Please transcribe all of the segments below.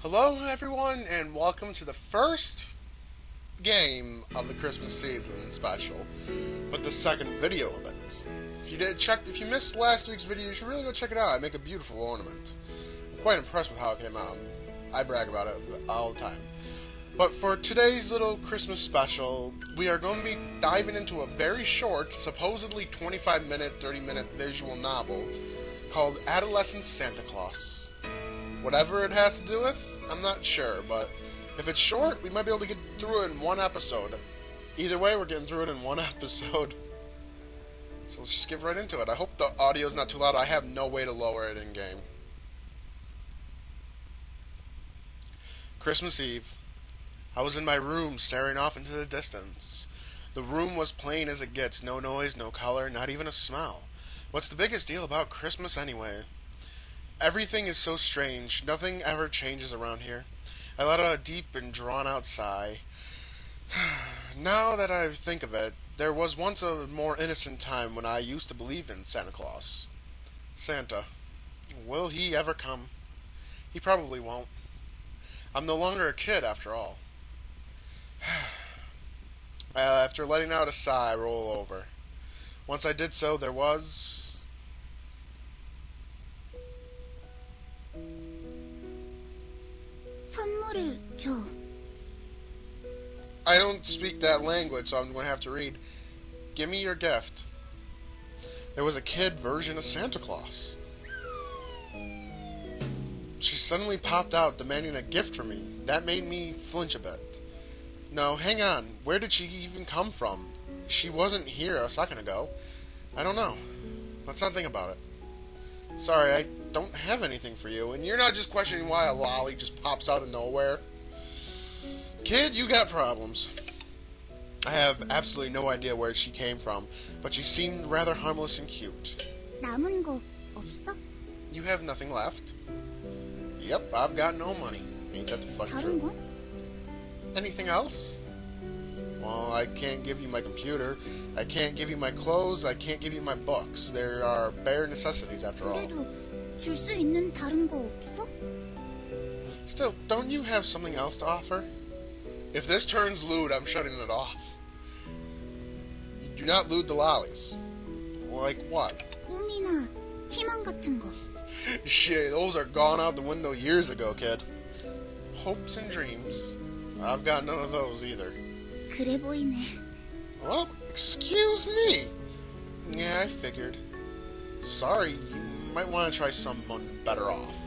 Hello, everyone, and welcome to the first game of the Christmas season special, but the second video of it. If you missed last week's video, you should really go check it out. I make a beautiful ornament. I'm quite impressed with how it came out. I brag about it all the time. But for today's little Christmas special, we are going to be diving into a very short, supposedly 25-minute, 30-minute visual novel called Adolescent Santa Claus. Whatever it has to do with, I'm not sure, but if it's short, we might be able to get through it in one episode. Either way, we're getting through it in one episode. So let's just get right into it. I hope the audio's not too loud. I have no way to lower it in-game. Christmas Eve. I was in my room, staring off into the distance. The room was plain as it gets. No noise, no color, not even a smell. What's the biggest deal about Christmas anyway? Everything is so strange. Nothing ever changes around here. I let out a deep and drawn-out sigh. Now that I think of it, there was once a more innocent time when I used to believe in Santa Claus. Santa. Will he ever come? He probably won't. I'm no longer a kid, after all. After letting out a sigh, I roll over. Once I did so, there was... 선물을 줘. I don't speak that language, so I'm going to have to read. Give me your gift. There was a kid version of Santa Claus. She suddenly popped out demanding a gift from me. That made me flinch a bit. No, hang on. Where did she even come from? She wasn't here a second ago. I don't know. Let's not think about it. Sorry, I don't have anything for you, and you're not just questioning why a lolly just pops out of nowhere. Kid, you got problems. I have absolutely no idea where she came from, but she seemed rather harmless and cute. 남은 거 없어? You have nothing left? Yep, I've got no money. Ain't that the fucking 다른 truth? 건? Anything else? Well, I can't give you my computer. I can't give you my clothes. I can't give you my books. There are bare necessities after all. 그래도 줄 수 있는 다른 거 없어? Still, don't you have something else to offer? If this turns lewd, I'm shutting it off. You do not lewd the lollies. Like what? 꿈이나 희망 같은 거. Shit, those are gone out the window years ago, kid. Hopes and dreams. I've got none of those either. 그래 보이네. Well, excuse me. Yeah, I figured. Sorry, you might want to try someone better off.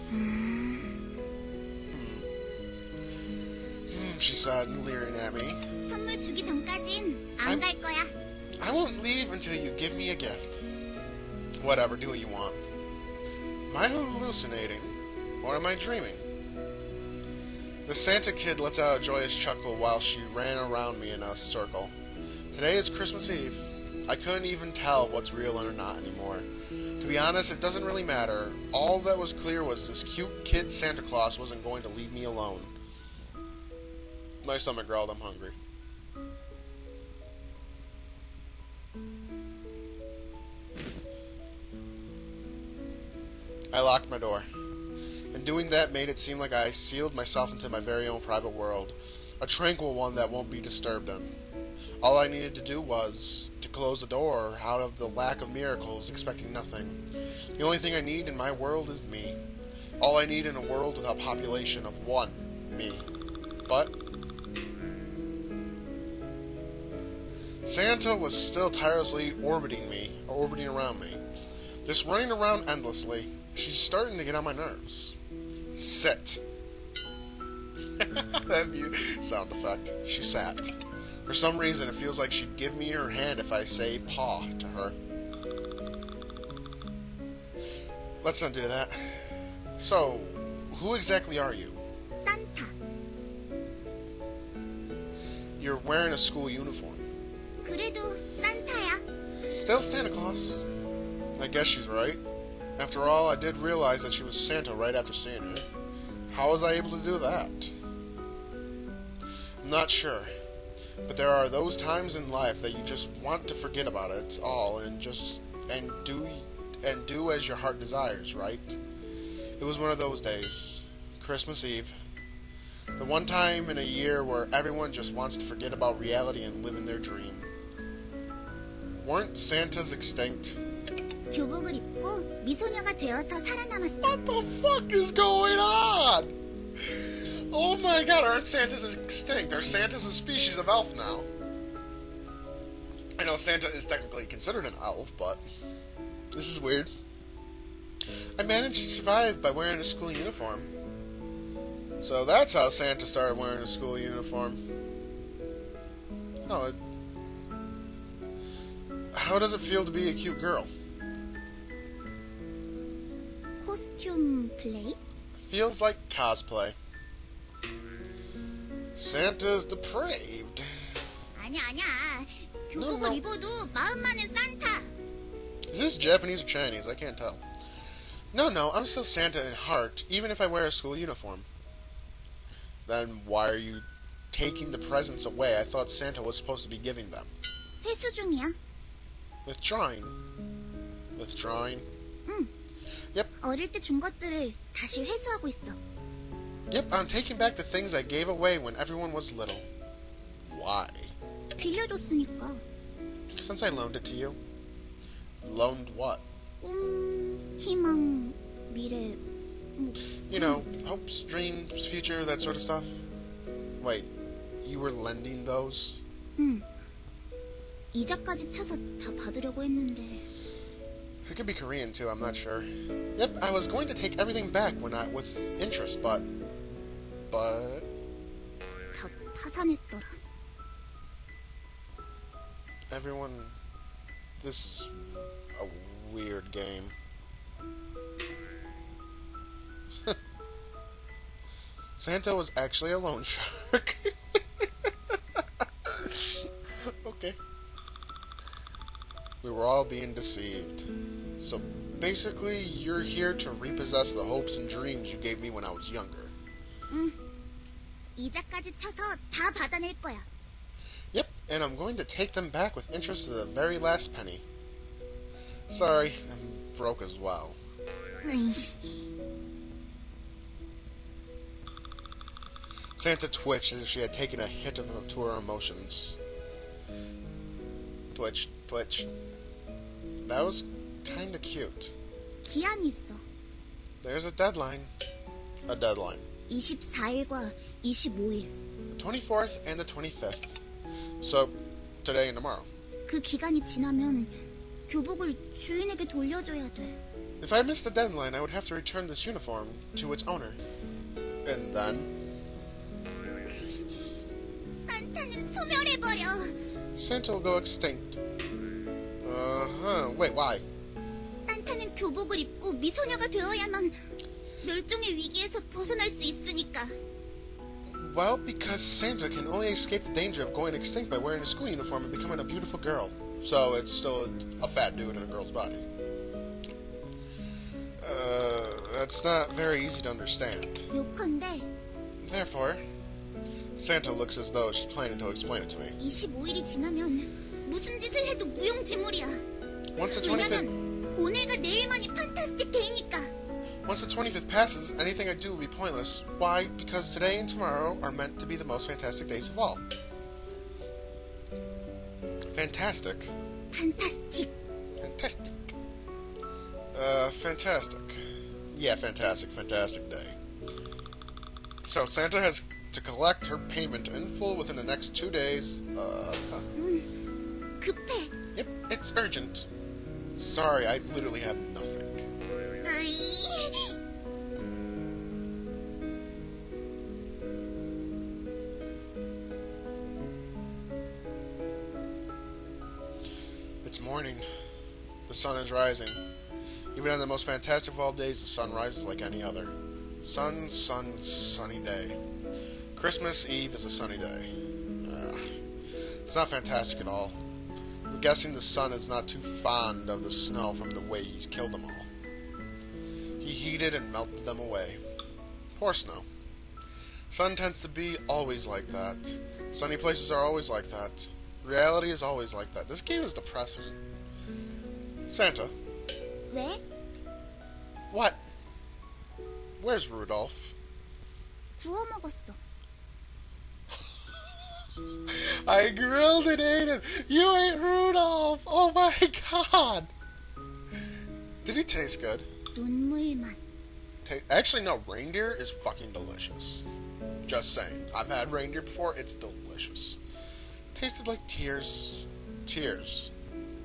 She said, leering at me. 선물 주기 전까진 안 갈 거야. I won't leave until you give me a gift. Whatever, do what you want. Am I hallucinating? Or am I dreaming? The Santa kid lets out a joyous chuckle while she ran around me in a circle. Today is Christmas Eve. I couldn't even tell what's real or not anymore. To be honest, it doesn't really matter. All that was clear was this cute kid Santa Claus wasn't going to leave me alone. My stomach growled, I'm hungry. I locked my door. And doing that made it seem like I sealed myself into my very own private world. A tranquil one that won't be disturbed in. All I needed to do was to close the door out of the lack of miracles, expecting nothing. The only thing I need in my world is me. All I need in a world without population of one, me. But Santa was still tirelessly orbiting around me. Just running around endlessly. She's starting to get on my nerves. Sit. That sound effect. She sat. For some reason, it feels like she'd give me her hand if I say paw to her. Let's not do that. So, who exactly are you? 산타. You're wearing a school uniform. 그래도 산타야. Still Santa Claus. I guess she's right. After all, I did realize that she was Santa right after seeing her. How was I able to do that? I'm not sure. But there are those times in life that you just want to forget about it all and do as your heart desires, right? It was one of those days. Christmas Eve. The one time in a year where everyone just wants to forget about reality and live in their dream. Weren't Santas extinct? 교복을 입고 미소녀가 되어서 살아남았어. What the fuck is going on? Oh my god, aren't Santas extinct? Are Santas a species of elf now? I know Santa is technically considered an elf, but this is weird. I managed to survive by wearing a school uniform. So that's how Santa started wearing a school uniform. Oh, how does it feel to be a cute girl? 코스튬 플레이? Feels like cosplay. Santa's depraved. 아니야. 교복을 No. 입어도 마음만은 산타. Is this Japanese or Chinese? I can't tell. No, I'm still Santa in heart, even if I wear a school uniform. Then why are you taking the presents away? I thought Santa was supposed to be giving them. 회수 중이야. Withdrawing. 응. Yep. 어릴 때 준 것들을 다시 회수하고 있어. Yep, I'm taking back the things I gave away when everyone was little. Why? 빌려줬으니까. Since I loaned it to you. Loaned what? 꿈, 희망, 미래. You know, hopes, dreams, future, that sort of stuff. Wait, you were lending those? 응. 이자까지 쳐서 다 받으려고 했는데. It could be Korean too, I'm not sure. Yep, I was going to take everything back with interest, but... 다 파산했더라. Everyone... This is a weird game. Santa was actually a loan shark. Okay. We were all being deceived. So basically, you're here to repossess the hopes and dreams you gave me when I was younger. 응. 이자까지 쳐서 다 받아낼 거야. Yep, and I'm going to take them back with interest to the very last penny. Sorry, I'm broke as well. Santa twitched as if she had taken a hit to her emotions. Twitch. That was kinda cute. 기한이 있어. There's a deadline. A deadline. 24일과 25일. The 24th and the 25th. So, today and tomorrow. 그 기간이 지나면 교복을 주인에게 돌려줘야 돼. If I missed the deadline, I would have to return this uniform to its owner. And then... 산타는 소멸해버려. Santa will go extinct. Wait, why? 산타는 교복을 입고 미소녀가 되어야만 멸종의 위기에서 벗어날 수 있으니까. Well, because Santa can only escape the danger of going extinct by wearing a school uniform and becoming a beautiful girl. So it's still a fat dude in a girl's body. That's not very easy to understand. 요컨대 Therefore, Santa looks as though she's planning to explain it to me. 25일이 지나면 무슨 짓을 해도 무용지물이야. Once the 25th, 왜냐면 오늘과 내일만이 판타스틱 데이니까. once the 25th passes, anything I do will be pointless. Why? Because today and tomorrow are meant to be the most fantastic days of all. Fantastic. 판타스틱. Fantastic. Fantastic. Yeah, fantastic day. So Santa has to collect her payment in full within the next 2 days. 급해. Yep, it's urgent. Sorry, I literally have nothing. 으이. It's morning. The sun is rising. Even on the most fantastic of all days, the sun rises like any other. Sunny day. Christmas Eve is a sunny day. It's not fantastic at all. I'm guessing the sun is not too fond of the snow from the way he's killed them all. He heated and melted them away. Poor snow. Sun tends to be always like that. Sunny places are always like that. Reality is always like that. This game is depressing. Santa. 왜? What? Where's Rudolph? 구워 먹었어. I grilled and ate him. You ate Rudolph. Oh my god. Did he taste good? 눈물만. Actually, no. Reindeer is fucking delicious. Just saying. I've had reindeer before. It's delicious. Tasted like tears. Tears.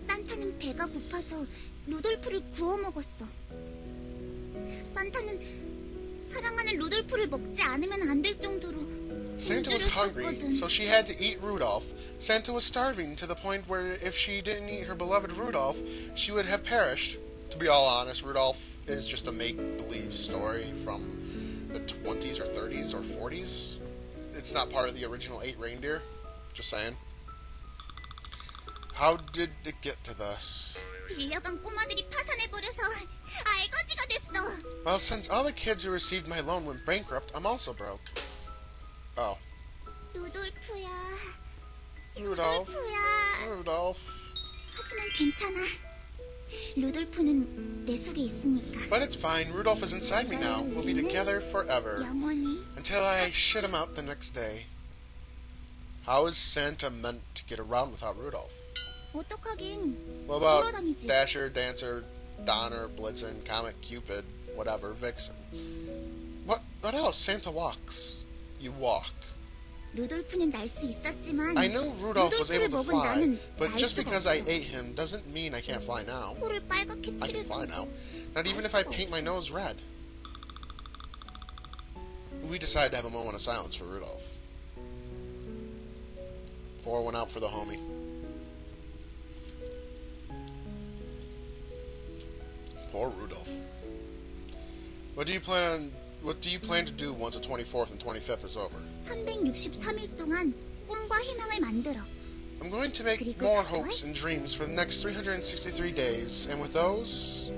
산타는 배가 고파서 루돌프를 구워 먹었어. 산타는 사랑하는 루돌프를 먹지 않으면 안 될 정도로 Santa was hungry, so she had to eat Rudolph. Santa was starving to the point where if she didn't eat her beloved Rudolph, she would have perished. To be all honest, Rudolph is just a make-believe story from the 20s or 30s or 40s. It's not part of the original 8 reindeer. Just saying. How did it get to this? 빌려간 꼬마들이 파산해버려서 알거지가 됐어. Well, since all the kids who received my loan went bankrupt, I'm also broke. Oh. 루돌프야. Rudolph. 루돌프야. Rudolph. 하지만 괜찮아. 루돌프는 내 속에 있으니까. But it's fine. Rudolph is inside me now. We'll be together forever. 영원히. Until I shit him out the next day. How is Santa meant to get around without Rudolph? 어떡하긴. What about 돌아다니지. Dasher, Dancer, Donner, Blitzen, Comet, Cupid, whatever, Vixen? What else? Santa walks. You walk. 루돌프는 날 수 있었지만 I know Rudolph was able to 루돌프를 먹은 fly, 나는 but 날 just 수가 because I 없어. ate him doesn't mean I can't fly now. 코를 빨갛게 I can fly 칠해도 now. Not even if I paint my nose red. We decided to have a moment of silence for Rudolph. Pour one out for the homie. Poor Rudolph. What do you plan to do once the 24th and 25th is over? 363일 동안 꿈과 희망을 만들어. I'm going to make more hopes and dreams for the next 363 days, and with those,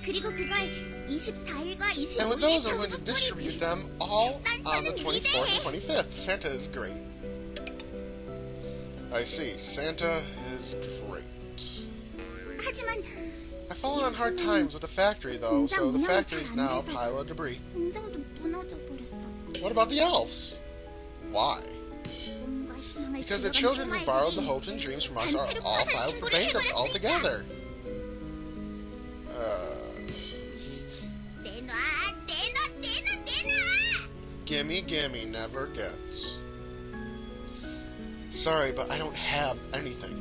그리고 그걸 24일과 and with those, 25일 I'm going to 전부 distribute 뿌리지. them all on the 24th and 25th. Santa is great. I see. Santa is great. 하지만 I've fallen on hard times with the factory, though, so the factory is now a pile of debris. 공장도 무너져 버렸어. What about the elves? Why? 꿈과 희망을 Because the 빌어간 children who borrowed the 꼬마아이들이 hopes and dreams from us are 단체로 all 파산 filed for 신고를 bankrupt 해버렸으니까. altogether. 내놔, 내놔, 내놔, 내놔. Gimme, never gets. Sorry, but I don't have anything.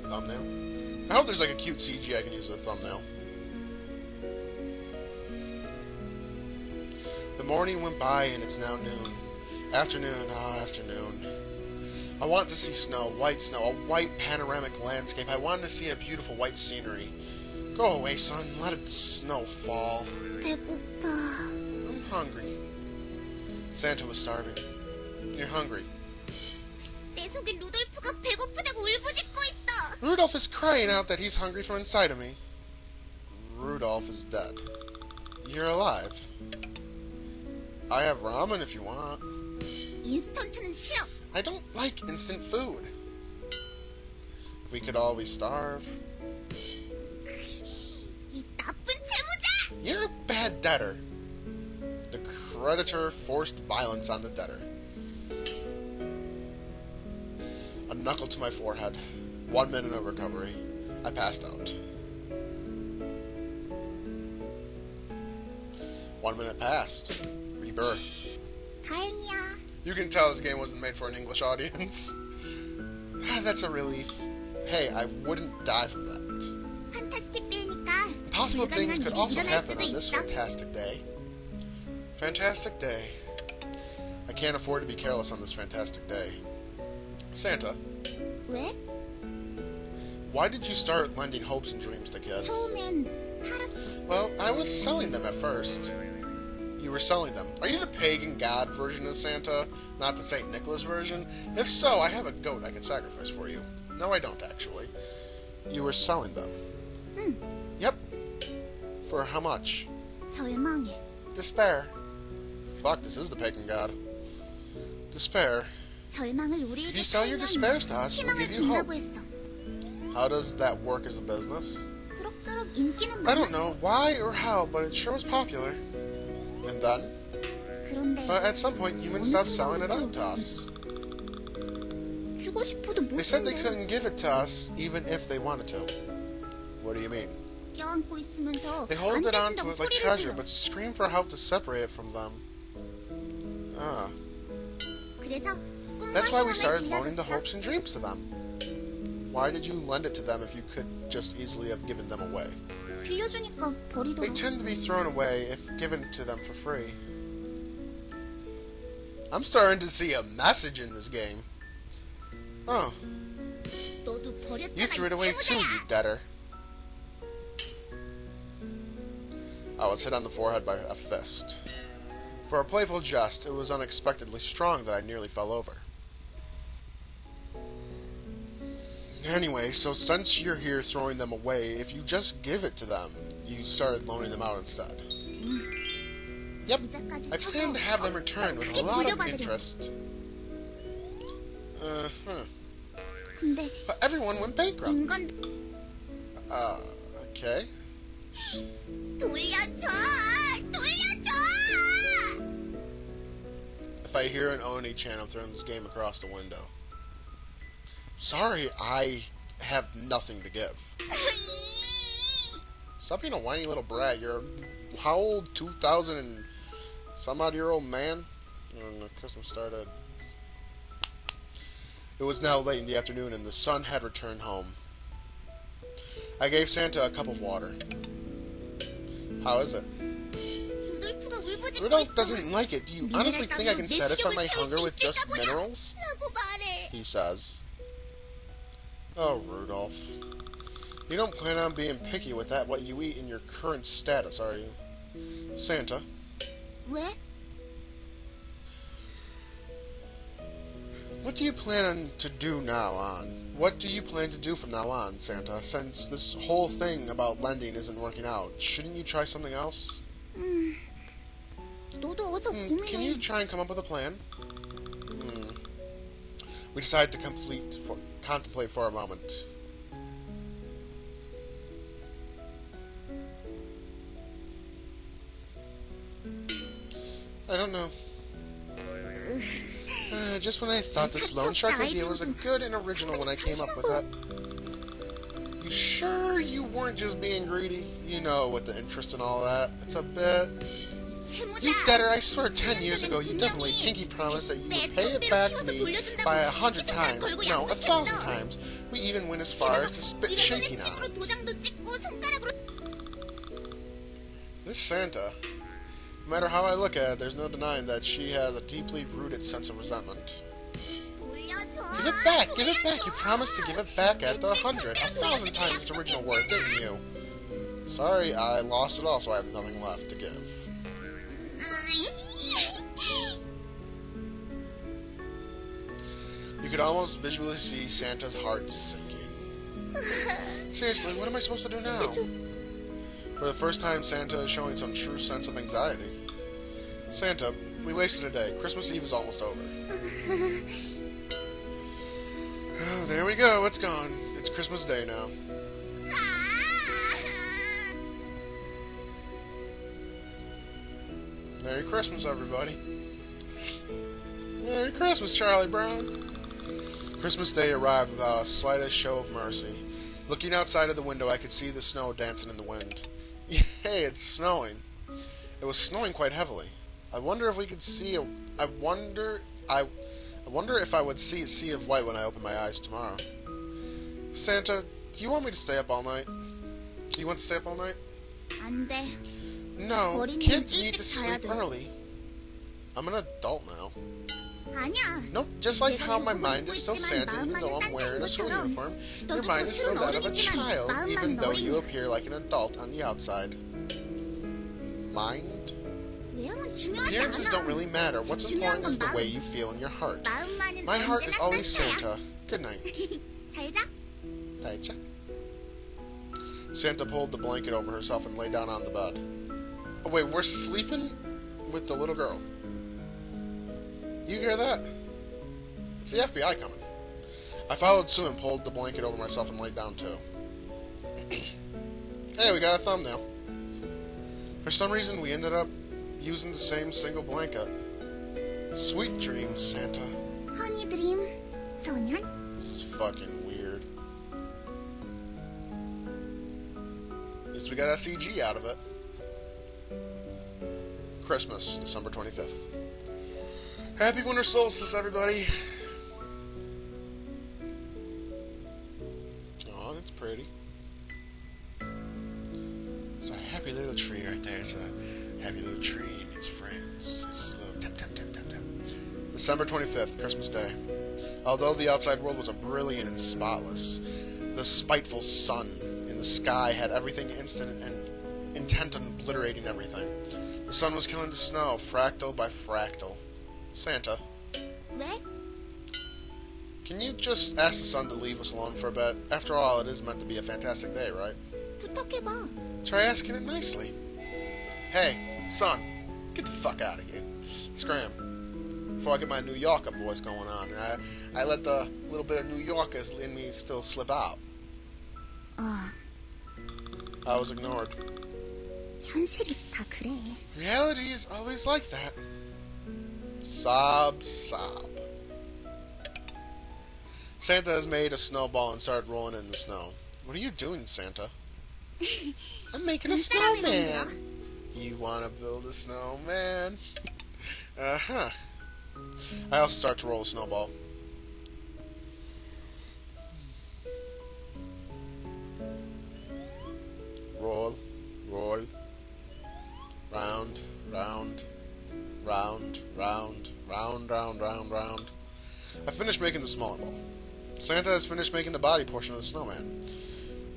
Thumbnail? I hope there's like a cute CG I can use as a thumbnail. The morning went by and it's now noon. Afternoon. I want to see snow, a white panoramic landscape. I want to see a beautiful white scenery. Go away, son. Let it snow fall. 배고파. I'm hungry. Santa was starving. You're hungry. 내 속에 루돌프가 배고프다고 울부짖고 있어. Rudolph is crying out that he's hungry from inside of me. Rudolph is dead. You're alive. I have ramen if you want. 인스턴트는 싫어. I don't like instant food. We could always starve. 이 나쁜 채무자. You're a bad debtor. The creditor forced violence on the debtor. A knuckle to my forehead. 1 minute of recovery. I passed out. 1 minute passed. Rebirth. 다행이야. You can tell this game wasn't made for an English audience. That's a relief. Hey, I wouldn't die from that. 판타스틱 데이니까 Impossible things 불가능한 could 일이 also 일어날 happen 수도 on this 있어. fantastic day. Fantastic day. I can't afford to be careless on this fantastic day. Santa, 왜? why did you start lending hopes and dreams to kids? 처음엔 팔았어. Well, I was selling them at first. You were selling them. Are you the pagan god version of Santa, not the St. Nicholas version? If so, I have a goat I can sacrifice for you. No, I don't, actually. You were selling them. 응. Yep. For how much? 절망해. Despair. Fuck, this is the pagan god. Despair. 절망을 우리에게 If you sell your despairs to us, we'll 희망을 give you hope. 준다고 했어. How does that work as a business? 그럭저럭 인기는 I don't 많았어. know why or how, but it sure was popular. And then? 그런데 At some point, humans stopped selling it out to us. 주고 싶어도 They said they 못한대. couldn't give it to us even if they wanted to. What do you mean? 껴안고 있으면서 They 안 hold it onto 떼준다고 it like 소리를 treasure, 질러. but scream for help to separate it from them. Ah. 그래서 꿈과 That's why we 희망을 started loaning the 빌려줬어. hopes and dreams to them. Why did you lend it to them if you could just easily have given them away? 빌려주니까 They 버리더라. tend to be thrown away if given to them for free. I'm starting to see a message in this game. Oh, 너도 버렸잖아. you threw it away too, you debtor. I was hit on the forehead by a fist. For a playful jest, it was unexpectedly strong that I nearly fell over. Anyway, so since you're here throwing them away, if you just give it to them, you started loaning them out instead. Yep, I plan to have them returned with a lot of interest. 근데 But everyone went bankrupt. 인간 Okay. 돌려줘. 돌려줘. If I hear an Oni-chan, I'm throwing this game across the window. Sorry, I have nothing to give. Stop being a whiny little brat. You're how old? 2,000 and some odd year old man? And Christmas started. It was now late in the afternoon and the sun had returned home. I gave Santa a cup of water. How is it? 루돌프가 울부짖고 Rudolph 있어. doesn't like it. Do you honestly think I can satisfy my hunger with just minerals? 라고 말해. He says. Oh, Rudolph. You don't plan on being picky with that what you eat in your current status, are you? Santa. 왜? What do you plan to do now on? What do you plan to do from now on, Santa, since this whole thing about lending isn't working out? Shouldn't you try something else? 너도 어서 Can you 고민해. try and come up with a plan? We decided to contemplate for a moment. I don't know. Just when I thought this loan shark idea was a good and original when I came up with it. You sure you weren't just being greedy? You know, with the interest and all that. It's a bit... 채무자. You debtor, I swear 10 years ago you definitely pinky promised that you would pay it back to me by 100 times. No, 1,000 times. We even went as far as to spit shaking on it. 도장도 찍고 손가락으로. This Santa, no matter how I look at it, there's no denying that she has a deeply rooted sense of resentment. 돌려줘. Give it back! Give it back! You promised to give it back at the 100, 1,000 times its original worth, didn't you? Sorry, I lost it all, so I have nothing left to give. You could almost visually see Santa's heart sinking. Seriously, what am I supposed to do now? For the first time, Santa is showing some true sense of anxiety. Santa, we wasted a day. Christmas Eve is almost over. Oh, there we go. It's gone. It's Christmas Day now. Merry Christmas, everybody. Merry Christmas, Charlie Brown. Christmas Day arrived without a slightest show of mercy. Looking outside of the window, I could see the snow dancing in the wind. Hey, it's snowing. It was snowing quite heavily. I wonder if we could see a... I wonder if I would see a sea of white when I open my eyes tomorrow. Santa, do you want me to stay up all night? Do you want to stay up all night? 안 돼. No, kids need to sleep early. I'm an adult now. 아니야. Nope, just like how my mind is still Santa even though I'm wearing a school uniform, your mind is still that of a child even though you appear like an adult on the outside. Mind? 외형은 중요하지 Appearances don't 않아. really matter. What's important is the way you feel in your heart. 마음만은 My heart is 언제나 always 산타야. Santa. Good night. 잘 자. Taicha. Santa pulled the blanket over herself and lay down on the bed. Oh wait, we're sleeping with the little girl. You hear that? It's the FBI coming. I followed Sue and pulled the blanket over myself and laid down too. Hey, we got a thumbnail. For some reason, we ended up using the same single blanket. Sweet dreams, Santa. 허니 드림 소년. This is fucking weird. At least we got a CG out of it. Christmas, December 25th. Happy winter solstice, everybody. Oh, that's pretty. It's a happy little tree right there. It's a happy little tree and its friends. It's a little tap, tap, tap, tap, tap. December 25th, Christmas Day. Although the outside world was brilliant and spotless, the spiteful sun in the sky had everything instant and intent on obliterating everything. The sun was killing the snow, fractal by fractal. Santa, 왜? can you just ask the sun to leave us alone for a bit? After all, it is meant to be a fantastic day, right? 부탁해봐. Try asking it nicely. Hey, son, get the fuck out of here. Scram. Before I get my New Yorker voice going on, I let the little bit of New Yorkers in me still slip out. I was ignored. 현실이 다 그래. Reality is always like that. Sob, sob. Santa has made a snowball and started rolling it in the snow. What are you doing, Santa? I'm making a snowman. Do you want to build a snowman? Uh-huh. I also start to roll a snowball. Roll, roll. Round, round, round, round, round, round, round, round. I finished making the smaller ball. Santa has finished making the body portion of the snowman.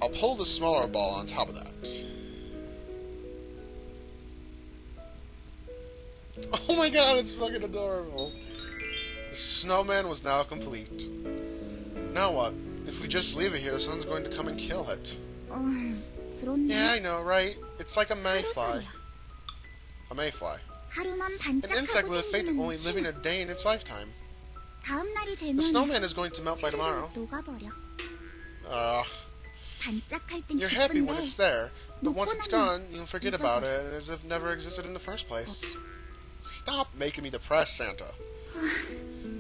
I'll pull the smaller ball on top of that. Oh my god, it's fucking adorable. The snowman was now complete. Now what? If we just leave it here, the sun's going to come and kill it. 그렇네. Yeah, I know, right? It's like a mayfly. A mayfly. 하루만 An 반짝하고 insect with a fate of 생기는 only living a day in its lifetime. 다음 날이 The 되면 snowman is going to melt by tomorrow. 녹아버려. 반짝할 땐 You're happy when 기쁜데 it's there, but once it's gone, 나면 you'll forget about it as if it never existed in the first place. Stop making me depressed, Santa.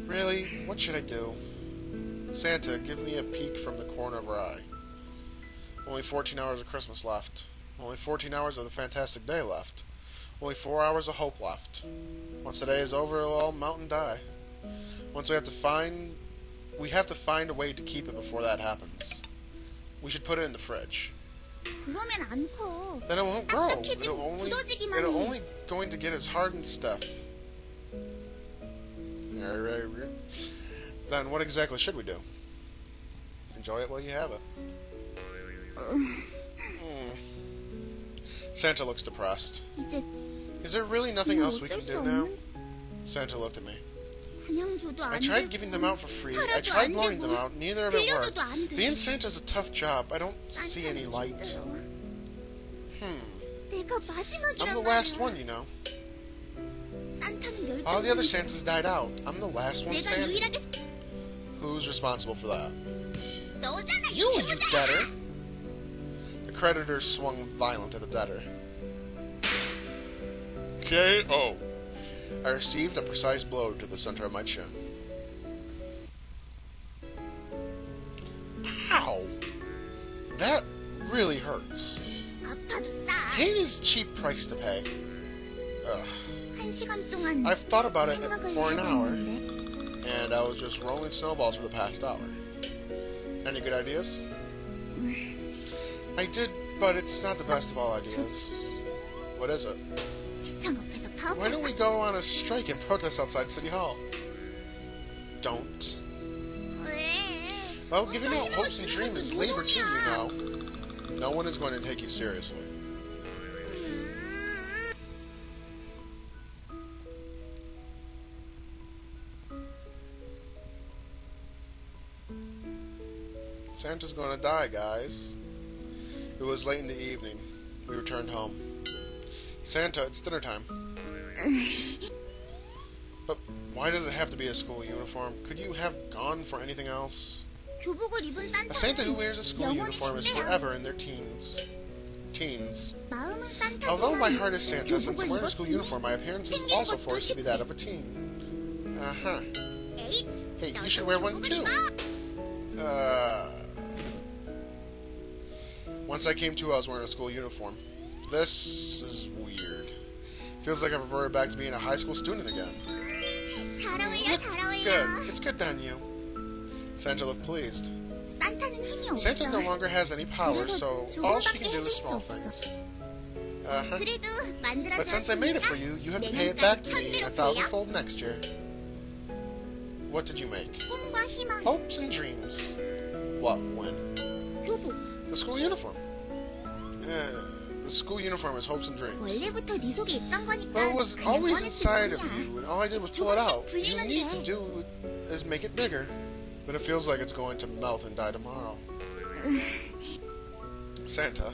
Really? What should I do? Santa, give me a peek from the corner of her eye. Only 14 hours of Christmas left. Only 14 hours of the fantastic day left. Only 4 hours of hope left. Once the day is over, it'll all melt and die. Once we have to find a way to keep it before that happens. We should put it in the fridge. 그러면 안 커. Then it won't grow. 딱딱해지고 굳어지기만 It'll 해. only going to get as hard and stiff. Then what exactly should we do? Enjoy it while you have it. Santa looks depressed. 이제 Is there really nothing else we can 어쩔 do 수 now? 없는- Santa looked at me. 그냥 줘도 I 안 tried 돼. giving them out for free. I 팔아도 tried 안 loaning 되고, them out. Neither of it worked. 빌려줘도 안 돼. Being Santa's a tough job. I don't see any light. 내가 I'm 마지막이란 the last 말이야. one, you know. 산타는 All the other 멸종위기야. Santas died out. I'm the last one 내가 standing. 유일하게 Who's responsible for that? 너잖아. 이 You 친구잖아. debtor! The creditor swung violent at the debtor. K.O. I received a precise blow to the center of my chin. Ow! That really hurts. 아파도 싸. Pain is a cheap price to pay. Ugh. 1시간 동안 I've thought about it 생각을 for an hour, 해봤는데 and I was just rolling snowballs for the past hour. Any good ideas? I did, but it's not the best of all ideas. What is it? 시청 앞에서 Why don't we 파업할까? go on a strike and protest outside City Hall? Don't. 왜? Well, giving out 너희들을 hopes and 주는 dreams is 것도 labor too, you 노동이야. know. No one is going to take you seriously. Santa's gonna die, guys. It was late in the evening. We returned home. Santa, it's dinner time. But why does it have to be a school uniform? Could you have gone for anything else? 교복을 입은 A Santa who 산타는 wears a school 영원히 uniform is 쉽대요. forever in their teens. 마음은 However, Although my heart is Santa, since I'm wearing a school uniform, my appearance is also forced to be that of a teen. Uh-huh. Hey, you should wear one too. Once I came to, I was wearing a school uniform. This is weird. Feels like I've reverted back to being a high school student again. It's good. It's good done, you. Santa looked pleased. Santa no longer has any power, so all she can do is small things. Uh-huh. But since I made it for you, you have to pay it back to me 1,000-fold next year. What did you make? Hopes and dreams. What? When? The school uniform. The school uniform is hopes and dreams. Well, it was always inside of you, and all I did was pull it out. What you need to do is make it bigger. But it feels like it's going to melt and die tomorrow. Santa.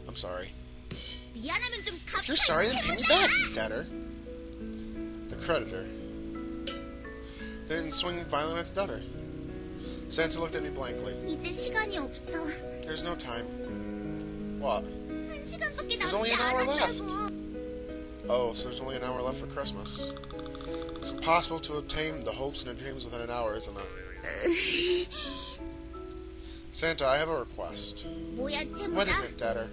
I'm sorry. If you're sorry, then pay me back, debtor. The creditor didn't swing violently at the debtor. Santa looked at me blankly. There's no time. What? There's only an hour left. Oh, so there's only an hour left for Christmas. It's impossible to obtain the hopes and the dreams within an hour, isn't it? Santa, I have a request. What is it, debtor?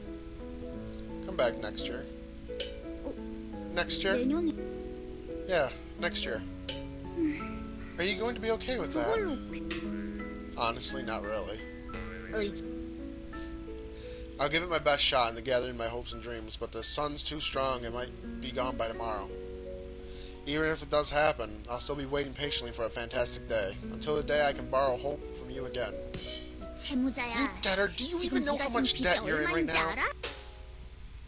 Come back next year. Next year? Yeah, next year. Are you going to be okay with that? Honestly, not really. I'll give it my best shot in the gathering my hopes and dreams, but the sun's too strong and might be gone by tomorrow. Even if it does happen, I'll still be waiting patiently for a fantastic day, until the day I can borrow hope from you again. You debtor, do you even know how much debt you're in right now?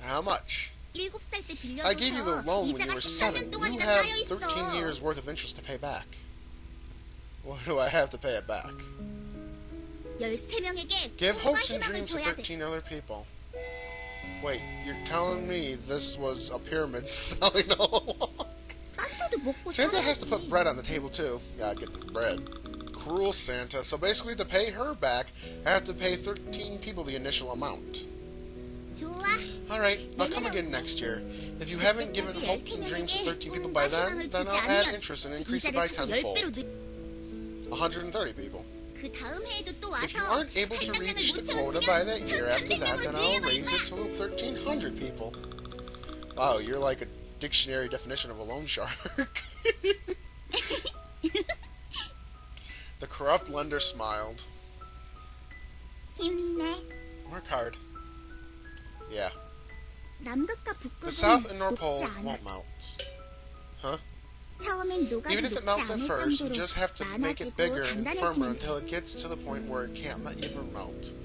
How much? I gave you the loan when you were 7. You have 13 years worth of interest to pay back. What do I have to pay it back? Give hopes and dreams to 13 other people. Wait, you're telling me this was a pyramid selling all along? Santa has to put bread on the table too. Gotta get this bread. Cruel Santa. So basically to pay her back, I have to pay 13 people the initial amount. Alright, I'll come again next year. If you haven't given hopes and dreams to 13 people by then I'll add interest and increase it by 10-fold. 130 people. If you aren't able to reach the quota by that year after that, then I'll raise it to 1,300 people. Wow, you're like a dictionary definition of a loan shark. The corrupt lender smiled. Work hard. Yeah. The South and North Pole won't melt. Huh? Even if it melts at first, you just have to make it bigger and firmer until it gets to the point where it can't even melt.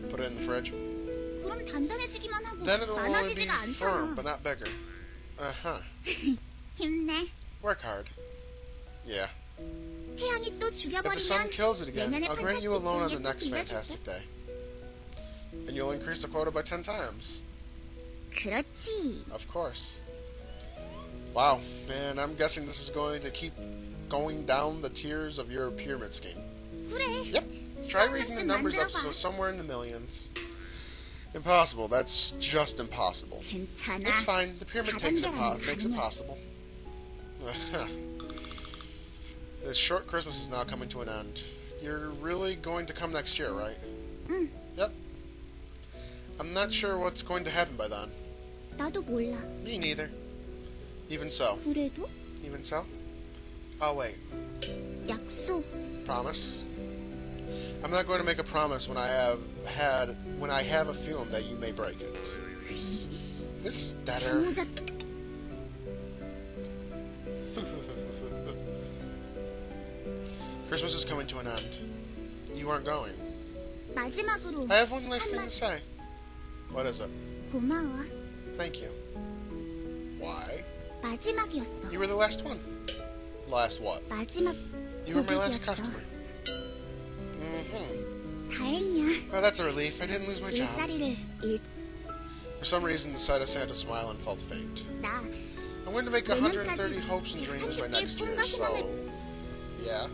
Put it in the fridge. Then it'll only be firm, but not bigger. Uh-huh. Work hard. Yeah. If the sun kills it again, I'll grant you a loan on the next fantastic day. And you'll increase the quota by 10 times. Of course. Wow, and I'm guessing this is going to keep going down the tiers of your pyramid scheme. Yep. Try raising the numbers up so somewhere in the millions. Impossible. That's just impossible. It's fine. The pyramid makes it possible. This short Christmas is now coming to an end. You're really going to come next year, right? Yep. I'm not sure what's going to happen by then. Me neither. Even so. Even so? Oh, wait. Promise? I'm not going to make a promise when I have a feeling that you may break it. This debtor. Christmas is coming to an end. You aren't going. I have one last thing to say. What is it? Thank you. Why? You were the last one. Last what? You were my last customer. Well, that's a relief. I didn't lose my job. For some reason, the sight of Santa smiling felt faint. I'm going to make 130 hopes and dreams by next year, so... yeah.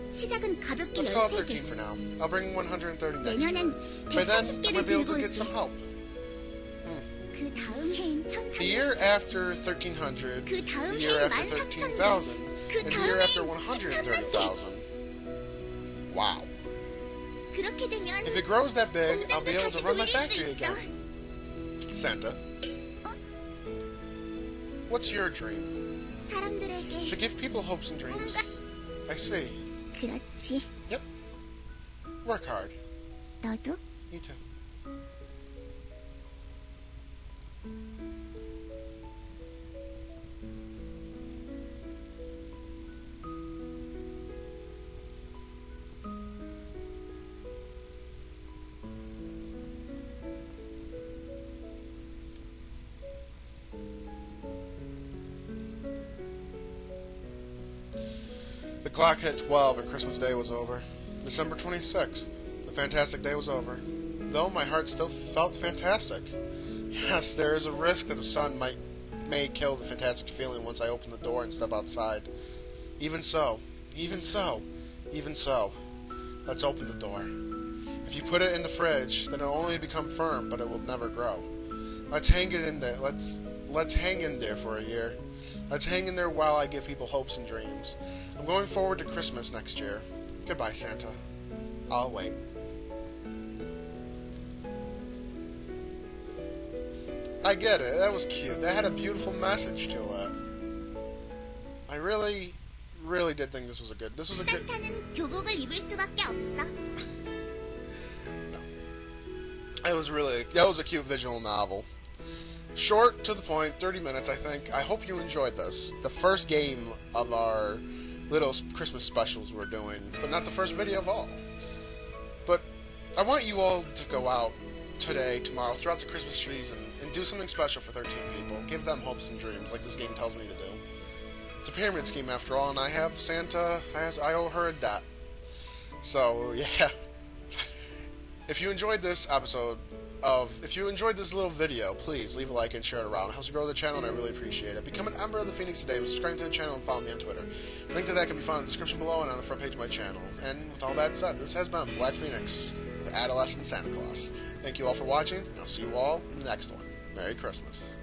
Let's call it 13 for now. I'll bring 130 next year. By then, I might be able to get some help. year after 1300, 그 다음 the year 해인 after 13,000년, 13,000, 그 and the 다음 year after 해인 130,000. Wow. 그렇게 되면 If it grows that big, I'll be 공장도 able to 다시 run my 돌릴 수 factory 있어. again. Santa, what's your dream? 사람들에게 To give people hopes and dreams. I see. 그렇지. Yep. Work hard. 너도? You too. The clock hit 12 and Christmas Day was over. December 26th. The fantastic day was over. Though my heart still felt fantastic. Yes, there is a risk that the sun may kill the fantastic feeling once I open the door and step outside. Even so, let's open the door. If you put it in the fridge, then it'll only become firm, but it will never grow. Let's hang it in there. Let's hang in there for a year. Let's hang in there while I give people hopes and dreams. I'm going forward to Christmas next year. Goodbye, Santa. I'll wait. I get it. That was cute. That had a beautiful message to it. I really did think this was a good. 산타는 교복을 입을 수밖에 없어. No. That was a cute visual novel. Short, to the point, 30 minutes, I think. I hope you enjoyed this. The first game of our little Christmas specials we're doing, but not the first video of all. But I want you all to go out today, tomorrow, throughout the Christmas trees and do something special for 13 people. Give them hopes and dreams, like this game tells me to do. It's a pyramid scheme, after all, and I have Santa, I owe her a debt. So, yeah. If you enjoyed this little video, please leave a like and share it around. It helps grow the channel, and I really appreciate it. Become an member of the Phoenix today. Subscribe to the channel and follow me on Twitter. Link to that can be found in the description below and on the front page of my channel. And with all that said, this has been Black Phoenix with Adolescent Santa Claus. Thank you all for watching, and I'll see you all in the next one. Merry Christmas.